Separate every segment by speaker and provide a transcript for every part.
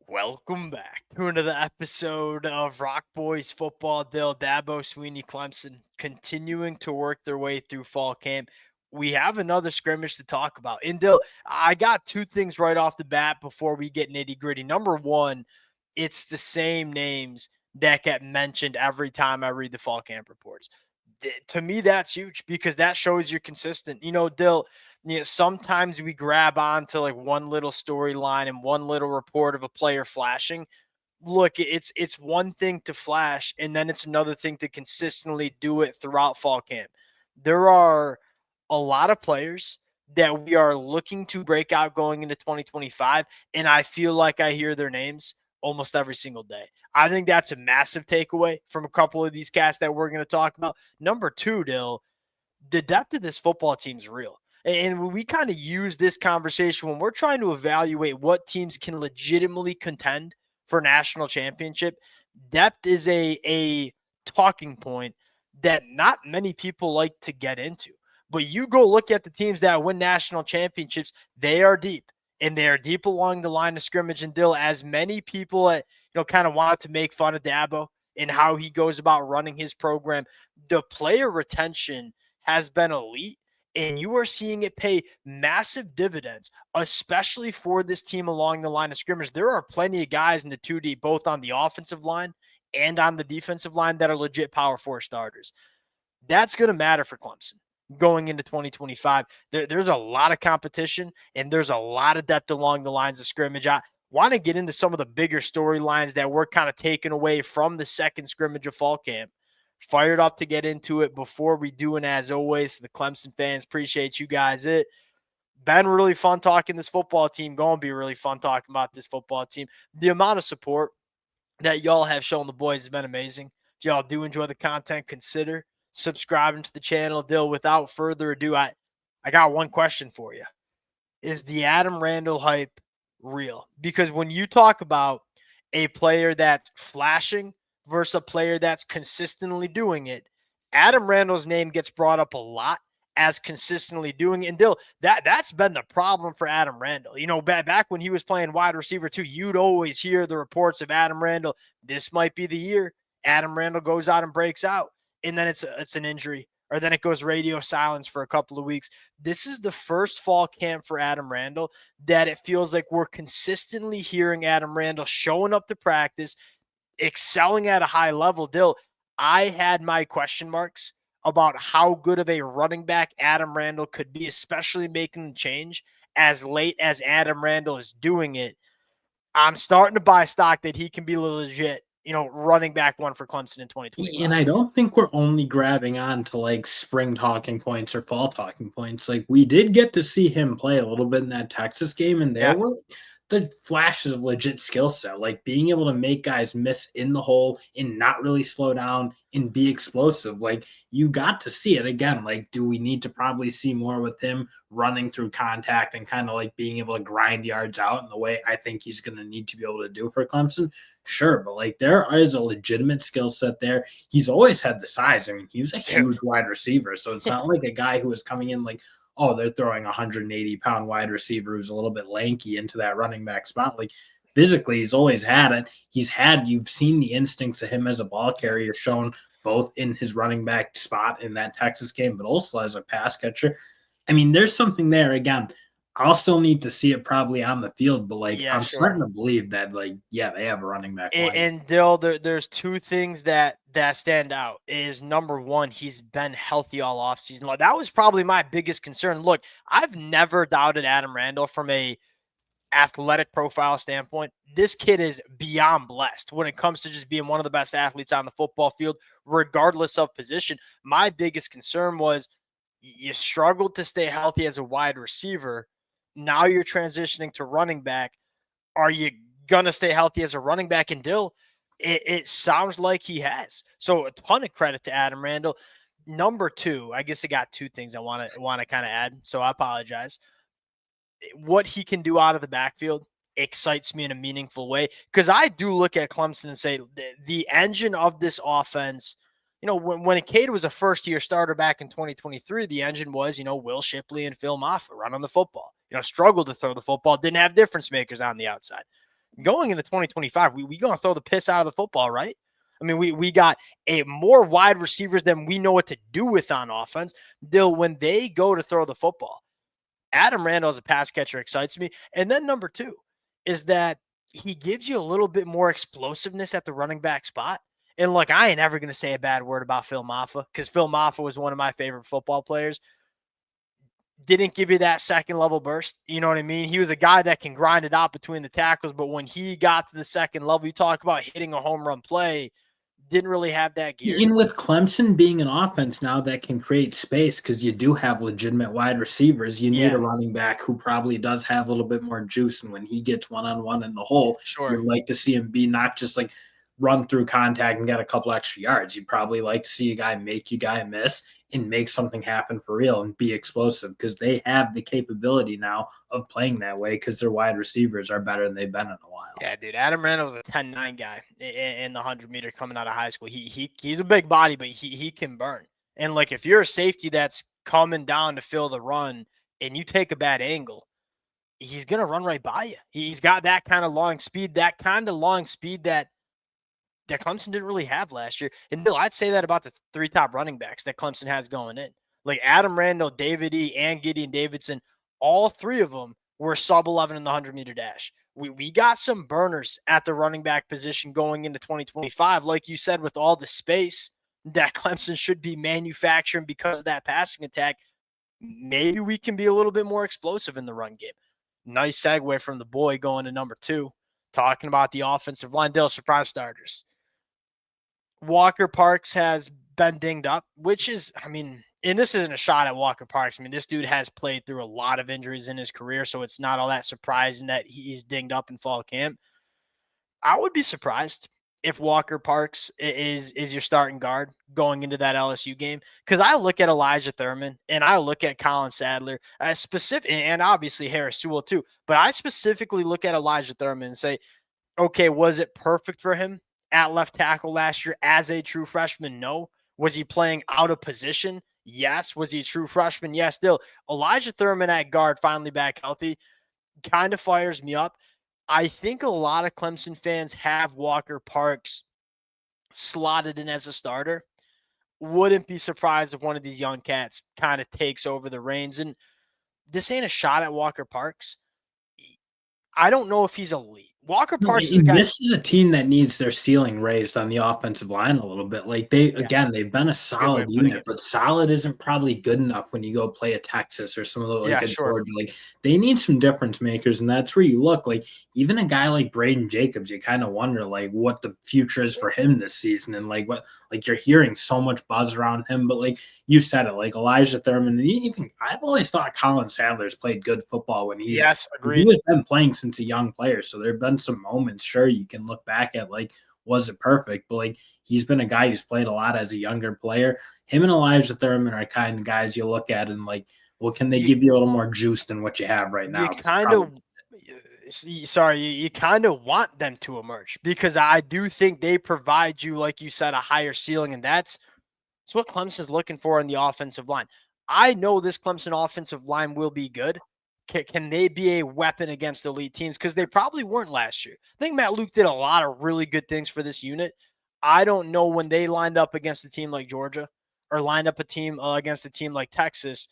Speaker 1: Welcome back to another episode of Rock Boys Football. Dabo Swinney, Clemson, continuing to work their way through fall camp. We have another scrimmage to talk about. And Dill, I got two things right off the bat before we get nitty gritty. Number one, it's the same names that get mentioned every time I read the fall camp reports. To me, that's huge because that shows you're consistent. Dill, sometimes we grab on to like one little storyline and one little report of a player flashing. Look, it's one thing to flash, and then it's another thing to consistently do it throughout fall camp. There are a lot of players that we are looking to break out going into 2025, and I feel like I hear their names almost every single day. I think that's a massive takeaway from a couple of these cats that we're going to talk about. Number two, Dill, the depth of this football team is real. And we kind of use this conversation when we're trying to evaluate what teams can legitimately contend for national championship. Depth is a talking point that not many people like to get into. But you go look at the teams that win national championships, they are deep. And they are deep along the line of scrimmage. And Dill, as many people kind of wanted to make fun of Dabo and how he goes about running his program, the player retention has been elite, and you are seeing it pay massive dividends, especially for this team along the line of scrimmage. There are plenty of guys in the 2D, both on the offensive line and on the defensive line, that are legit Power 4 starters. That's going to matter for Clemson going into 2025. There's a lot of competition, and there's a lot of depth along the lines of scrimmage. I want to get into some of the bigger storylines that were kind of taken away from the second scrimmage of fall camp. Fired up to get into it before we do. And as always, the Clemson fans, appreciate you guys. It been really fun talking this football team. Going to be really fun talking about this football team. The amount of support that y'all have shown the boys has been amazing. If y'all do enjoy the content, consider subscribing to the channel. Dill, without further ado, I got one question for you. Is the Adam Randall hype real? Because when you talk about a player that's flashing versus a player that's consistently doing it, Adam Randall's name gets brought up a lot as consistently doing it. And Dill, that's been the problem for Adam Randall. Back when he was playing wide receiver too, you'd always hear the reports of Adam Randall. This might be the year Adam Randall goes out and breaks out, and then it's an injury, or then it goes radio silence for a couple of weeks. This is the first fall camp for Adam Randall that it feels like we're consistently hearing Adam Randall showing up to practice, excelling at a high level. Dill, I had my question marks about how good of a running back Adam Randall could be, especially making the change as late as Adam Randall is doing it. I'm starting to buy stock that he can be legit, running back one for Clemson in 2025.
Speaker 2: And I don't think we're only grabbing on to like spring talking points or fall talking points. Like we did get to see him play a little bit in that Texas game, and there were the flashes of legit skill set, like being able to make guys miss in the hole and not really slow down and be explosive. Like you got to see it again. Like, do we need to probably see more with him running through contact and kind of like being able to grind yards out in the way I think he's going to need to be able to do for Clemson? Sure, but like there is a legitimate skill set there. He's always had the size. I mean, he was a huge wide receiver, so it's not like a guy who was coming in like, oh, they're throwing a 180-pound wide receiver who's a little bit lanky into that running back spot. Like physically, he's always had it. You've seen the instincts of him as a ball carrier shown both in his running back spot in that Texas game, but also as a pass catcher. I mean, there's something there. Again, I'll still need to see it probably on the field, but like I'm starting to believe that they have a running back.
Speaker 1: And Dill, there's two things that stand out. Is number one, he's been healthy all offseason. That was probably my biggest concern. Look, I've never doubted Adam Randall from a athletic profile standpoint. This kid is beyond blessed when it comes to just being one of the best athletes on the football field, regardless of position. My biggest concern was you struggled to stay healthy as a wide receiver. Now you're transitioning to running back. Are you going to stay healthy as a running back? And Dill, it sounds like he has. So a ton of credit to Adam Randall. Number two, I guess I got two things I want to kind of add, so I apologize. What he can do out of the backfield excites me in a meaningful way, because I do look at Clemson and say the engine of this offense, when Cade was a first-year starter back in 2023, the engine was, Will Shipley and Phil Moffitt running the football. Struggled to throw the football, didn't have difference makers on the outside. Going into 2025, we going to throw the piss out of the football, right? I mean, we got a more wide receivers than we know what to do with on offense. Dill, when they go to throw the football, Adam Randall as a pass catcher excites me. And then number two is that he gives you a little bit more explosiveness at the running back spot. And look, I ain't ever going to say a bad word about Phil Maffa because Phil Maffa was one of my favorite football players. Didn't give you that second level burst. You know what I mean? He was a guy that can grind it out between the tackles. But when he got to the second level, you talk about hitting a home run play, didn't really have that gear.
Speaker 2: And with Clemson being an offense now that can create space because you do have legitimate wide receivers, you need a running back who probably does have a little bit more juice. And when he gets one-on-one in the hole, you'd like to see him be not just like run through contact and get a couple extra yards. You'd probably like to see a guy make you guy miss and make something happen for real and be explosive because they have the capability now of playing that way because their wide receivers are better than they've been in a while.
Speaker 1: Yeah, dude. Adam Randall was a 10-9 guy in the 100-meter coming out of high school. He's a big body, but he can burn. And like if you're a safety that's coming down to fill the run and you take a bad angle, he's gonna run right by you. He's got that kind of long speed, that Clemson didn't really have last year. And Bill, I'd say that about the three top running backs that Clemson has going in. Like Adam Randall, David E., and Gideon Davidson, all three of them were sub-11 in the 100-meter dash. We got some burners at the running back position going into 2025. Like you said, with all the space that Clemson should be manufacturing because of that passing attack, maybe we can be a little bit more explosive in the run game. Nice segue from the boy going to number two, talking about the offensive line. Dill, surprise starters. Walker Parks has been dinged up, which is, I mean, and this isn't a shot at Walker Parks. I mean, this dude has played through a lot of injuries in his career, so it's not all that surprising that he's dinged up in fall camp. I would be surprised if Walker Parks is your starting guard going into that LSU game, because I look at Elijah Thurman and I look at Colin Sadler, and obviously Harris Sewell too, but I specifically look at Elijah Thurman and say, okay, was it perfect for him at left tackle last year as a true freshman? No. Was he playing out of position? Yes. Was he a true freshman? Yes. Still, Elijah Thurman at guard, finally back healthy, kind of fires me up. I think a lot of Clemson fans have Walker Parks slotted in as a starter. Wouldn't be surprised if one of these young cats kind of takes over the reins. And this ain't a shot at Walker Parks. I don't know if he's elite. Walker Parks
Speaker 2: this is a team that needs their ceiling raised on the offensive line a little bit. Like they've been a solid unit, but solid isn't probably good enough when you go play a Texas or some of the Georgia. Like they need some difference makers, and that's where you look. Like even a guy like Braden Jacobs, you kind of wonder like what the future is for him this season, and like what you're hearing so much buzz around him. But like you said it, like Elijah Thurman, and even I've always thought Colin Sadler's played good football when he has been playing since a young player. So there have been some moments, sure, you can look back at like, was it perfect? But like he's been a guy who's played a lot as a younger player. Him and Elijah Thurman are kind of guys you look at and like, well, can they give you a little more juice than what you have right now?
Speaker 1: You kind of want them to emerge because I do think they provide you, like you said, a higher ceiling, and that's what Clemson's looking for in the offensive line. I know this Clemson offensive line will be good. Can they be a weapon against elite teams? Because they probably weren't last year. I think Matt Luke did a lot of really good things for this unit. I don't know when they lined up against a team like Georgia or lined up a team against a team like Texas,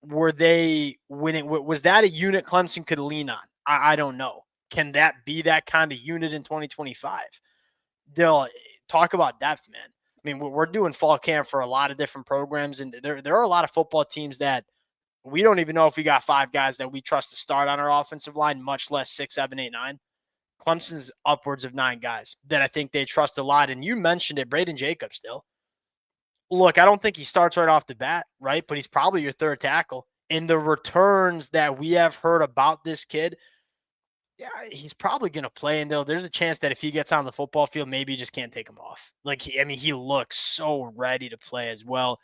Speaker 1: were they winning? Was that a unit Clemson could lean on? I don't know. Can that be that kind of unit in 2025? They'll talk about depth, man. I mean, we're doing fall camp for a lot of different programs, and there are a lot of football teams that we don't even know if we got 5 guys that we trust to start on our offensive line, much less 6, 7, 8, 9. Clemson's upwards of 9 guys that I think they trust a lot. And you mentioned it, Braden Jacobs still. Look, I don't think he starts right off the bat, right? But he's probably your third tackle. And the returns that we have heard about this kid, yeah, he's probably going to play. And there's a chance that if he gets on the football field, maybe you just can't take him off. Like, he looks so ready to play as well.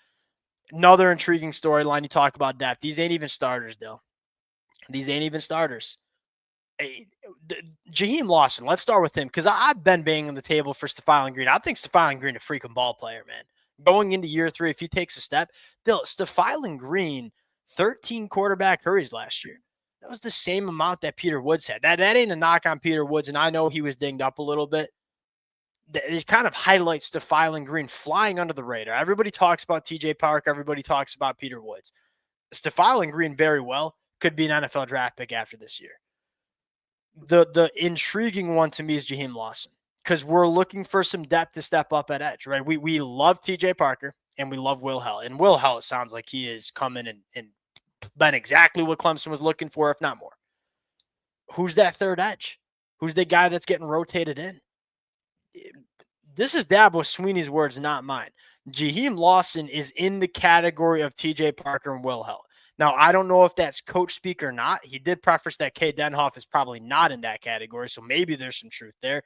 Speaker 1: Another intriguing storyline. You talk about depth. These ain't even starters, though. These ain't even starters. Hey, Jaheim Lawson, let's start with him because I've been banging the table for Stephon Green. I think Stephon Green a freaking ball player, man. Going into year 3, if he takes a step, Stephon Green, 13 quarterback hurries last year. That was the same amount that Peter Woods had. That ain't a knock on Peter Woods, and I know he was dinged up a little bit. It kind of highlights Defiling Green flying under the radar. Everybody talks about TJ Park. Everybody talks about Peter Woods. Defiling Green very well could be an NFL draft pick after this year. The intriguing one to me is Jaheim Lawson, because we're looking for some depth to step up at edge, right? We love TJ Parker and we love Will Hell. And Will Hell, it sounds like he is coming and been exactly what Clemson was looking for, if not more. Who's that third edge? Who's the guy that's getting rotated in? This is Dabo Swinney's words, not mine. Jaheim Lawson is in the category of TJ Parker and Will Hell. Now, I don't know if that's coach speak or not. He did preface that K. Denhoff is probably not in that category, so maybe there's some truth there.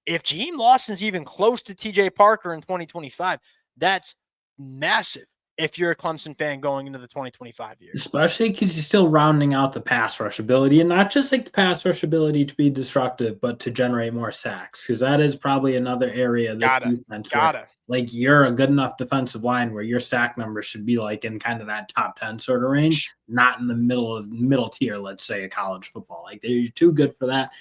Speaker 1: If Jaheim Lawson's even close to TJ Parker in 2025, that's massive if you're a Clemson fan going into the 2025 year.
Speaker 2: Especially because he's still rounding out the pass rush ability, and not just like the pass rush ability to be disruptive, but to generate more sacks, because that is probably another area of this defense where, like, you're a good enough defensive line where your sack numbers should be like in kind of that top 10 sort of range, not in the middle tier, let's say, of college football. Like, they're too good for that.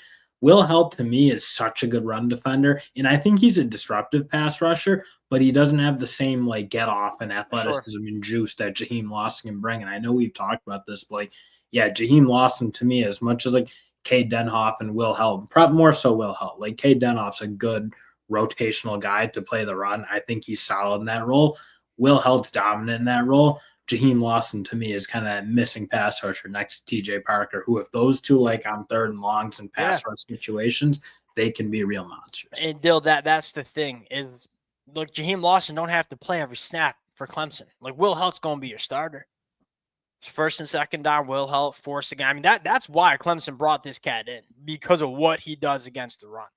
Speaker 2: Will Help, to me, is such a good run defender, and I think he's a disruptive pass rusher, but he doesn't have the same, like, get-off and athleticism and juice that Jaheim Lawson can bring, and I know we've talked about this, but, like, yeah, Jaheim Lawson, to me, as much as, like, Cade Denhoff and Will Help, probably more so Will Help. Like, Cade Denhoff's a good rotational guy to play the run. I think he's solid in that role. Will Help's dominant in that role. Jaheim Lawson, to me, is kind of missing pass rusher next to TJ Parker, who, if those two, like, on third and longs and pass rush situations, they can be real monsters.
Speaker 1: And Dill, that's the thing is, look, Jaheim Lawson don't have to play every snap for Clemson. Like, Will Helt's going to be your starter. First and second down, Will Helt, force again. I mean, that's why Clemson brought this cat in, because of what he does against the run.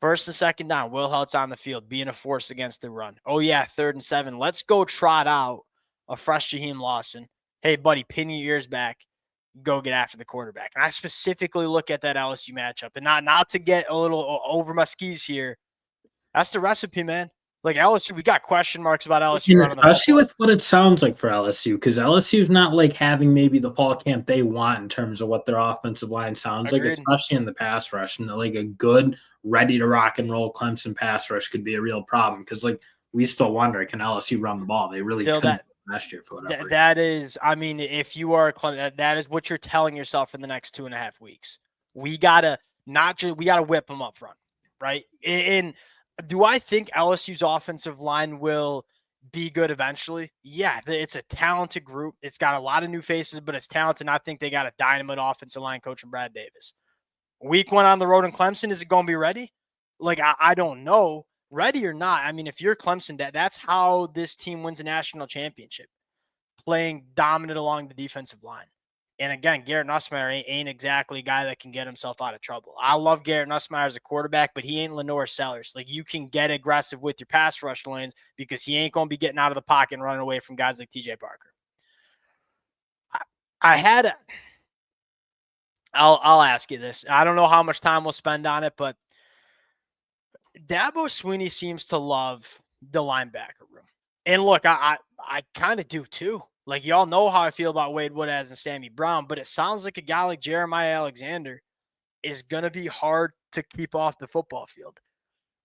Speaker 1: First and second down, Will Helt's on the field, being a force against the run. Oh, yeah, 3rd and 7. Let's go trot out a fresh Jaheim Lawson. Hey, buddy, pin your ears back. Go get after the quarterback. And I specifically look at that LSU matchup. And not to get a little over my skis here. That's the recipe, man. Like, LSU, we got question marks about LSU.
Speaker 2: Especially with what it sounds like for LSU, because LSU's not, like, having maybe the fall camp they want in terms of what their offensive line sounds like, especially in the pass rush. And, like, a good, ready-to-rock-and-roll Clemson pass rush could be a real problem, because, like, we still wonder, can LSU run the ball? They really couldn't last year for whatever reason.
Speaker 1: That is, I mean, if you are Clemson, that is what you're telling yourself in the next 2.5 weeks. We got to whip them up front, right? And do I think LSU's offensive line will be good eventually? Yeah, it's a talented group. It's got a lot of new faces, but it's talented. And I think they got a dynamite offensive line coach in Brad Davis. Week 1 on the road in Clemson, is it going to be ready? Like, I don't know. Ready or not, I mean, if you're Clemson, that's how this team wins a national championship, playing dominant along the defensive line. And again, Garrett Nussmeier ain't exactly a guy that can get himself out of trouble. I love Garrett Nussmeier as a quarterback, but he ain't Lenore Sellers. Like, you can get aggressive with your pass rush lanes, because he ain't going to be getting out of the pocket and running away from guys like TJ Parker. I'll ask you this. I don't know how much time we'll spend on it, but Dabo Swinney seems to love the linebacker room. And look, I kind of do too. Like, y'all know how I feel about Wade Woodaz and Sammy Brown, but it sounds like a guy like Jeremiah Alexander is going to be hard to keep off the football field.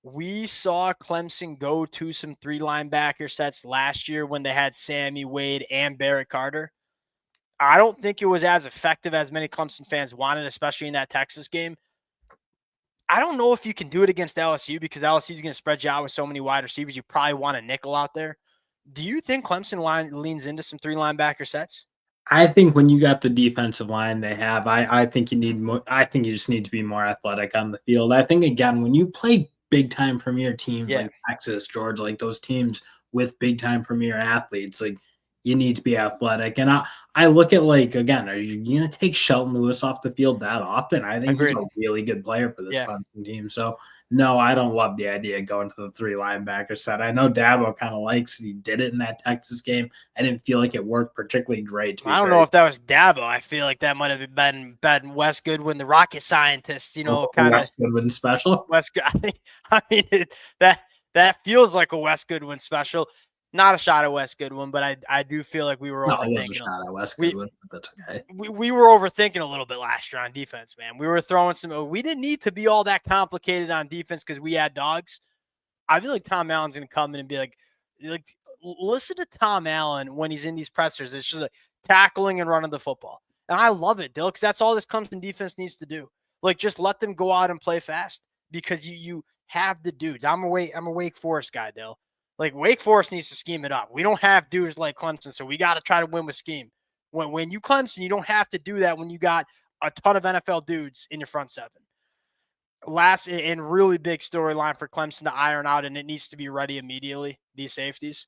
Speaker 1: We saw Clemson go to some 3 linebacker sets last year when they had Sammy, Wade, and Barrett Carter. I don't think it was as effective as many Clemson fans wanted, especially in that Texas game. I don't know if you can do it against LSU, because LSU is going to spread you out with so many wide receivers. You probably want a nickel out there. Do you think Clemson leans into some 3 linebacker sets?
Speaker 2: I think when you got the defensive line they have, I think you need more. I think you just need to be more athletic on the field. I think, again, when you play big time premier teams like Texas, Georgia, like those teams with big time premier athletes, like, you need to be athletic. And I look at, like, again, are you going to take Shelton Lewis off the field that often? I think he's a really good player for this Clemson team. So, no, I don't love the idea of going to the 3 linebacker set. I know Dabo kind of likes it. He did it in that Texas game. I didn't feel like it worked particularly great.
Speaker 1: I don't know if that was Dabo. I feel like that might have been Wes Goodwin, the rocket scientist, kind of.
Speaker 2: Wes Goodwin special?
Speaker 1: I mean, that feels like a Wes Goodwin special. Not a shot at Wes Goodwin, but I do feel like we were
Speaker 2: No, it was a
Speaker 1: overthinking.
Speaker 2: shot at Wes
Speaker 1: We
Speaker 2: Goodwin, but that's okay.
Speaker 1: we were overthinking a little bit last year on defense, man. We were throwing some. We didn't need to be all that complicated on defense because we had dogs. I feel like Tom Allen's going to come in and be like, listen to Tom Allen when he's in these pressers. It's just like tackling and running the football. And I love it, Dill, because that's all this Clemson defense needs to do. Like, just let them go out and play fast because you have the dudes. I'm a Wake Forest guy, Dill. Like, Wake Forest needs to scheme it up. We don't have dudes like Clemson, so we got to try to win with scheme. When you Clemson, you don't have to do that when you got a ton of NFL dudes in your front seven. Last and really big storyline for Clemson to iron out, and it needs to be ready immediately, these safeties.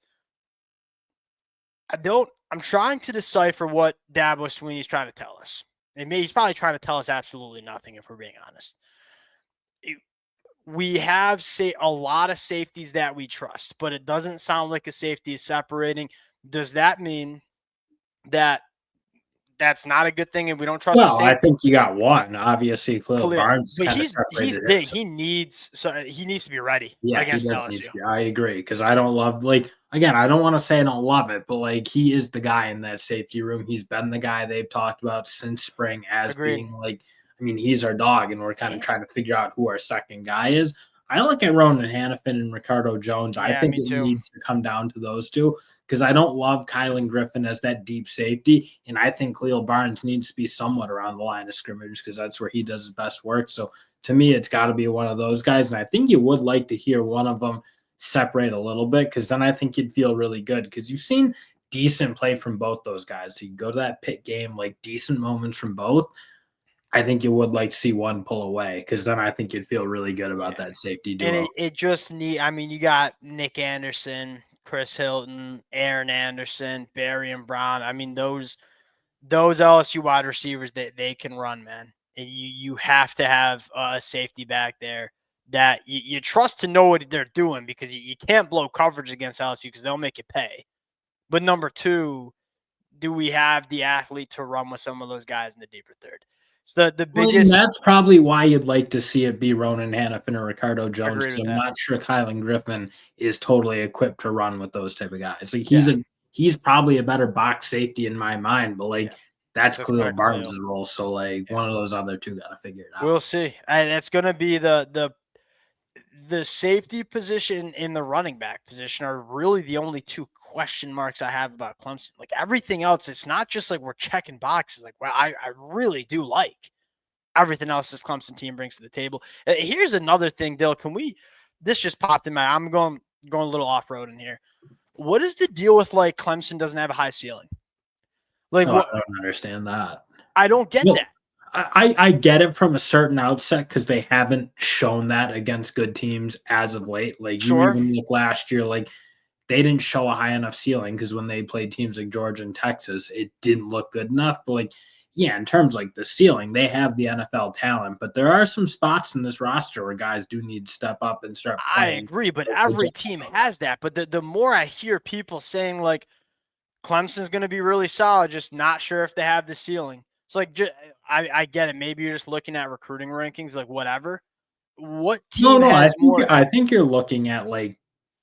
Speaker 1: I'm trying to decipher what Dabo Swinney's trying to tell us. He's probably trying to tell us absolutely nothing, if we're being honest. We have a lot of safeties that we trust, but it doesn't sound like a safety is separating. Does that mean that that's not a good thing and we don't trust the safety?
Speaker 2: I think you got one. Obviously, Khalil Barnes
Speaker 1: but
Speaker 2: kind of
Speaker 1: he's
Speaker 2: separated
Speaker 1: big.
Speaker 2: himself.
Speaker 1: He needs to be ready
Speaker 2: he
Speaker 1: against
Speaker 2: does
Speaker 1: LSU.
Speaker 2: need to be. I agree, because I don't love, again, I don't want to say I don't love it, but he is the guy in that safety room. He's been the guy they've talked about since spring as
Speaker 1: Agreed.
Speaker 2: being he's our dog, and we're kind of trying to figure out who our second guy is. I look at Ronan Hannafin and Ricardo Jones. I think it needs to come down to those two, because I don't love Kylan Griffin as that deep safety, and I think Khalil Barnes needs to be somewhat around the line of scrimmage because that's where he does his best work. So to me, it's got to be one of those guys, and I think you would like to hear one of them separate a little bit, because then I think you'd feel really good, because you've seen decent play from both those guys. So you go to that Pitt game, decent moments from both. I think you would like to see one pull away, because then I think you'd feel really good about that safety duo.
Speaker 1: And it just you got Nick Anderson, Chris Hilton, Aaron Anderson, Barry and Brown. I mean, those LSU wide receivers, they can run, man. And you have to have a safety back there that you trust to know what they're doing, because you can't blow coverage against LSU because they'll make you pay. But number two, do we have the athlete to run with some of those guys in the deeper third? It's the biggest.
Speaker 2: And that's probably why you'd like to see it be Ronan Hannafin or Ricardo Jones, because I'm not sure Kylan Griffin is totally equipped to run with those type of guys. He's probably a better box safety in my mind, but that's Khalil Barnes' role. So one of those other two got to figure it out.
Speaker 1: We'll see. That's going to be the safety position and the running back position are really the only two question marks I have about Clemson. Everything else, it's not just we're checking boxes. I really do like everything else this Clemson team brings to the table. Here's another thing, Dill. This just popped in my, I'm going a little off-road in here. What is the deal with Clemson doesn't have a high ceiling?
Speaker 2: I don't understand that.
Speaker 1: I don't get that.
Speaker 2: I get it from a certain outset, because they haven't shown that against good teams as of late. You even look last year, they didn't show a high enough ceiling, because when they played teams like Georgia and Texas, it didn't look good enough. But in terms the ceiling, they have the NFL talent, but there are some spots in this roster where guys do need to step up and start playing.
Speaker 1: I agree, but every team has that. But the more I hear people saying Clemson's going to be really solid, just not sure if they have the ceiling. It's I get it. Maybe you're just looking at recruiting rankings, whatever. What team has more?
Speaker 2: I think you're looking at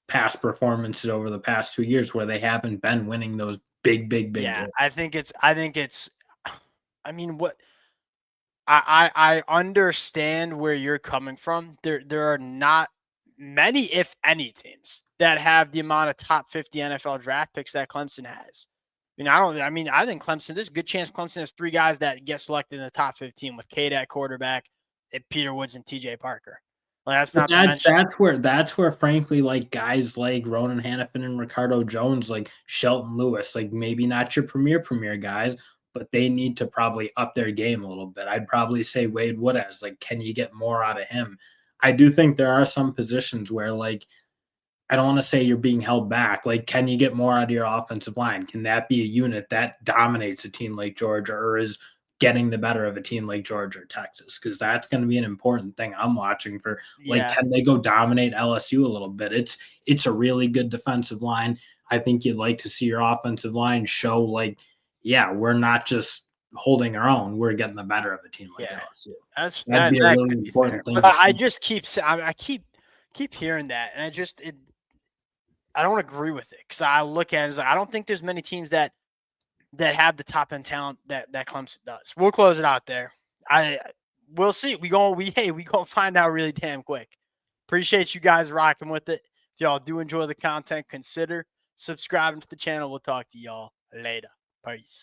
Speaker 2: past performances over the past 2 years where they haven't been winning those big games.
Speaker 1: I think it's. I mean, what? I understand where you're coming from. There are not many, if any, teams that have the amount of top 50 NFL draft picks that Clemson has. I think Clemson, there's a good chance Clemson has three guys that get selected in the top 15 with Cade at quarterback, and Peter Woods and TJ Parker. That's
Speaker 2: where frankly, guys like Ronan Hannafin and Ricardo Jones, Shelton Lewis, maybe not your premier guys, but they need to probably up their game a little bit. I'd probably say Wade Woodaz, can you get more out of him? I do think there are some positions where I don't want to say you're being held back. Can you get more out of your offensive line? Can that be a unit that dominates a team like Georgia, or is getting the better of a team like Georgia or Texas? Because that's going to be an important thing I'm watching for. Can they go dominate LSU a little bit? It's a really good defensive line. I think you'd like to see your offensive line show we're not just holding our own. We're getting the better of a team like LSU. That'd be a really important thing.
Speaker 1: But I just keep hearing that, and I don't agree with it because I look at it as I don't think there's many teams that have the top end talent that Clemson does. We'll close it out there. We'll see. We gonna find out really damn quick. Appreciate you guys rocking with it. If y'all do enjoy the content, consider subscribing to the channel. We'll talk to y'all later. Peace.